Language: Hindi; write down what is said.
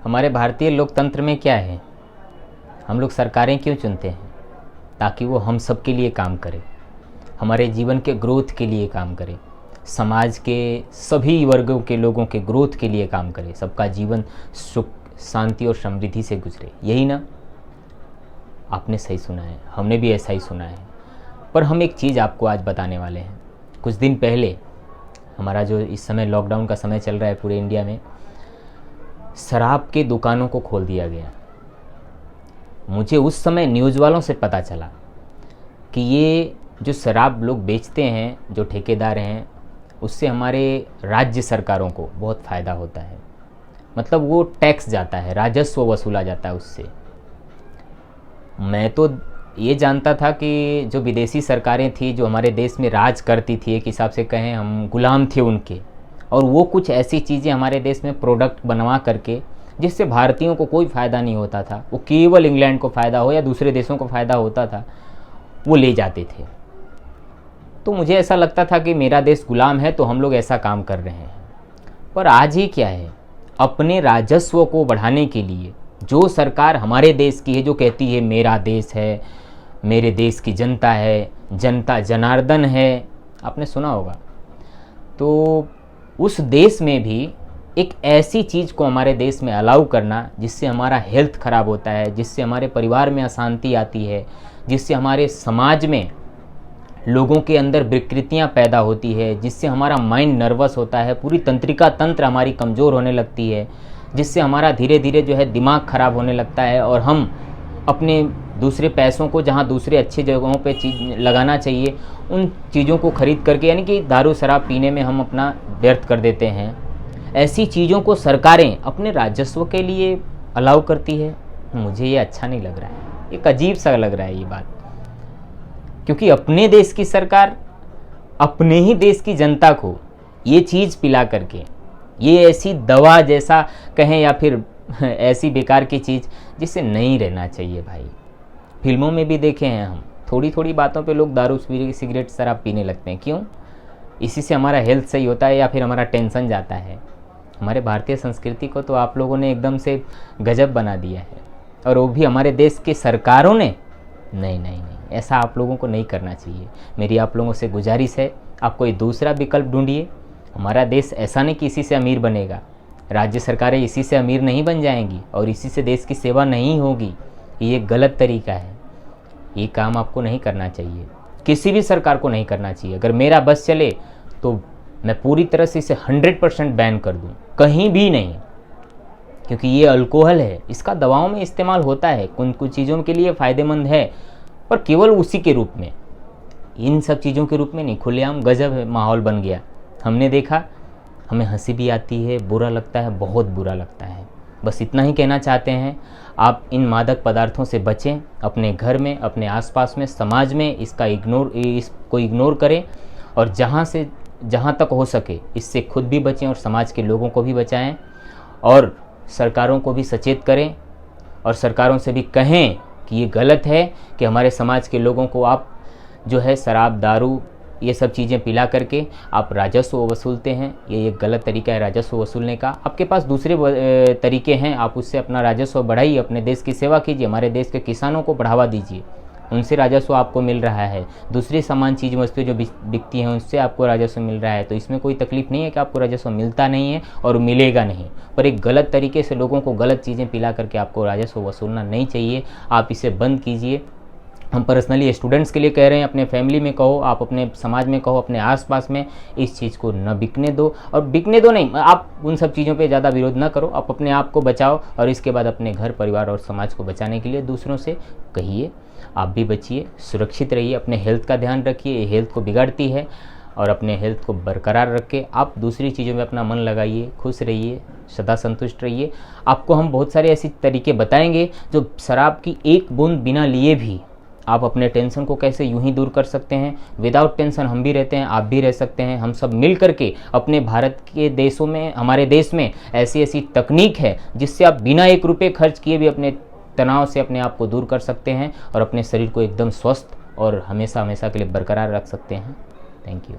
हमारे भारतीय लोकतंत्र में क्या है, हम लोग सरकारें क्यों चुनते हैं? ताकि वो हम सब के लिए काम करे, हमारे जीवन के ग्रोथ के लिए काम करे, समाज के सभी वर्गों के लोगों के ग्रोथ के लिए काम करे, सबका जीवन सुख शांति और समृद्धि से गुजरे। यही ना? आपने सही सुना है, हमने भी ऐसा ही सुना है। पर हम एक चीज़ आपको आज बताने वाले हैं। कुछ दिन पहले हमारा जो इस समय लॉकडाउन का समय चल रहा है पूरे इंडिया में, शराब के दुकानों को खोल दिया गया। मुझे उस समय न्यूज़ वालों से पता चला कि ये जो शराब लोग बेचते हैं, जो ठेकेदार हैं, उससे हमारे राज्य सरकारों को बहुत फ़ायदा होता है। मतलब वो टैक्स जाता है, राजस्व वसूला जाता है उससे। मैं तो ये जानता था कि जो विदेशी सरकारें थी, जो हमारे देश में राज करती थी, एक हिसाब से कहें हम गुलाम थे उनके, और वो कुछ ऐसी चीज़ें हमारे देश में प्रोडक्ट बनवा करके जिससे भारतीयों को कोई फ़ायदा नहीं होता था, वो केवल इंग्लैंड को फ़ायदा हो या दूसरे देशों को फ़ायदा होता था, वो ले जाते थे। तो मुझे ऐसा लगता था कि मेरा देश गुलाम है तो हम लोग ऐसा काम कर रहे हैं। पर आज ही क्या है, अपने राजस्व को बढ़ाने के लिए जो सरकार हमारे देश की है, जो कहती है मेरा देश है, मेरे देश की जनता है, जनता जनार्दन है, आपने सुना होगा, तो उस देश में भी एक ऐसी चीज़ को हमारे देश में अलाउ करना जिससे हमारा हेल्थ ख़राब होता है, जिससे हमारे परिवार में अशांति आती है, जिससे हमारे समाज में लोगों के अंदर विकृतियाँ पैदा होती है, जिससे हमारा माइंड नर्वस होता है, पूरी तंत्रिका तंत्र हमारी कमज़ोर होने लगती है, जिससे हमारा धीरे धीरे जो है दिमाग ख़राब होने लगता है, और हम अपने दूसरे पैसों को जहाँ दूसरे अच्छी जगहों पे चीज़ लगाना चाहिए, उन चीज़ों को ख़रीद करके, यानी कि दारू शराब पीने में हम अपना व्यर्थ कर देते हैं। ऐसी चीज़ों को सरकारें अपने राजस्व के लिए अलाउ करती है। मुझे ये अच्छा नहीं लग रहा है, एक अजीब सा लग रहा है ये बात, क्योंकि अपने देश की सरकार अपने ही देश की जनता को ये चीज़ पिला करके, ये ऐसी दवा जैसा कहें या फिर ऐसी बेकार की चीज़ जिससे नहीं रहना चाहिए भाई। फिल्मों में भी देखे हैं हम, थोड़ी थोड़ी बातों पे लोग दारू सिगरेट शराब पीने लगते हैं। क्यों? इसी से हमारा हेल्थ सही होता है या फिर हमारा टेंशन जाता है। हमारे भारतीय संस्कृति को तो आप लोगों ने एकदम से गजब बना दिया है, और वो भी हमारे देश के सरकारों ने। नहीं नहीं नहीं, ऐसा आप लोगों को नहीं करना चाहिए। मेरी आप लोगों से गुजारिश है, आप कोई दूसरा विकल्प ढूंढिए। हमारा देश ऐसा नहीं कि इसी से अमीर बनेगा, राज्य सरकारें इसी से अमीर नहीं बन जाएंगी और इसी से देश की सेवा नहीं होगी। ये गलत तरीका है, ये काम आपको नहीं करना चाहिए, किसी भी सरकार को नहीं करना चाहिए। अगर मेरा बस चले तो मैं पूरी तरह से इसे 100% बैन कर दूं, कहीं भी नहीं, क्योंकि ये अल्कोहल है, इसका दवाओं में इस्तेमाल होता है, कुछ चीज़ों के लिए फ़ायदेमंद है, पर केवल उसी के रूप में, इन सब चीज़ों के रूप में नहीं। खुलेआम गजब है माहौल बन गया, हमने देखा, हमें हंसी भी आती है, बुरा लगता है, बहुत बुरा लगता है। बस इतना ही कहना चाहते हैं, आप इन मादक पदार्थों से बचें, अपने घर में, अपने आसपास में, समाज में इसको इग्नोर करें, और जहाँ तक हो सके इससे खुद भी बचें और समाज के लोगों को भी बचाएं, और सरकारों को भी सचेत करें, और सरकारों से भी कहें कि ये गलत है कि हमारे समाज के लोगों को आप जो है शराब दारू ये सब चीज़ें पिला करके आप राजस्व वसूलते हैं। ये एक गलत तरीका है राजस्व वसूलने का। आपके पास दूसरे तरीके हैं, आप उससे अपना राजस्व बढ़ाइए, अपने देश की सेवा कीजिए, हमारे देश के किसानों को बढ़ावा दीजिए, उनसे राजस्व आपको मिल रहा है। दूसरी सामान चीज़ वस्तु जो बिकती हैं उनसे आपको राजस्व मिल रहा है, तो इसमें कोई तकलीफ़ नहीं है कि आपको राजस्व मिलता नहीं है और मिलेगा नहीं। पर एक गलत तरीके से लोगों को गलत चीज़ें पिला करके आपको राजस्व वसूलना नहीं चाहिए, आप इसे बंद कीजिए। हम पर्सनली स्टूडेंट्स के लिए कह रहे हैं, अपने फैमिली में कहो, आप अपने समाज में कहो, अपने आसपास में इस चीज़ को न बिकने दो। और बिकने दो नहीं, आप उन सब चीज़ों पे ज़्यादा विरोध न करो, आप अपने आप को बचाओ, और इसके बाद अपने घर परिवार और समाज को बचाने के लिए दूसरों से कहिए। आप भी बचिए, सुरक्षित रहिए, अपने हेल्थ का ध्यान रखिए, ये हेल्थ को बिगाड़ती है, और अपने हेल्थ को बरकरार रख के आप दूसरी चीज़ों में अपना मन लगाइए, खुश रहिए, सदा संतुष्ट रहिए। आपको हम बहुत सारे ऐसे तरीके बताएंगे जो शराब की एक बूंद बिना लिए भी आप अपने टेंशन को कैसे यूं ही दूर कर सकते हैं। विदाउट टेंशन हम भी रहते हैं, आप भी रह सकते हैं। हम सब मिल करके अपने भारत के देशों में, हमारे देश में ऐसी ऐसी तकनीक है जिससे आप बिना 1 रुपये खर्च किए भी अपने तनाव से अपने आप को दूर कर सकते हैं और अपने शरीर को एकदम स्वस्थ और हमेशा हमेशा के लिए बरकरार रख सकते हैं। Thank you.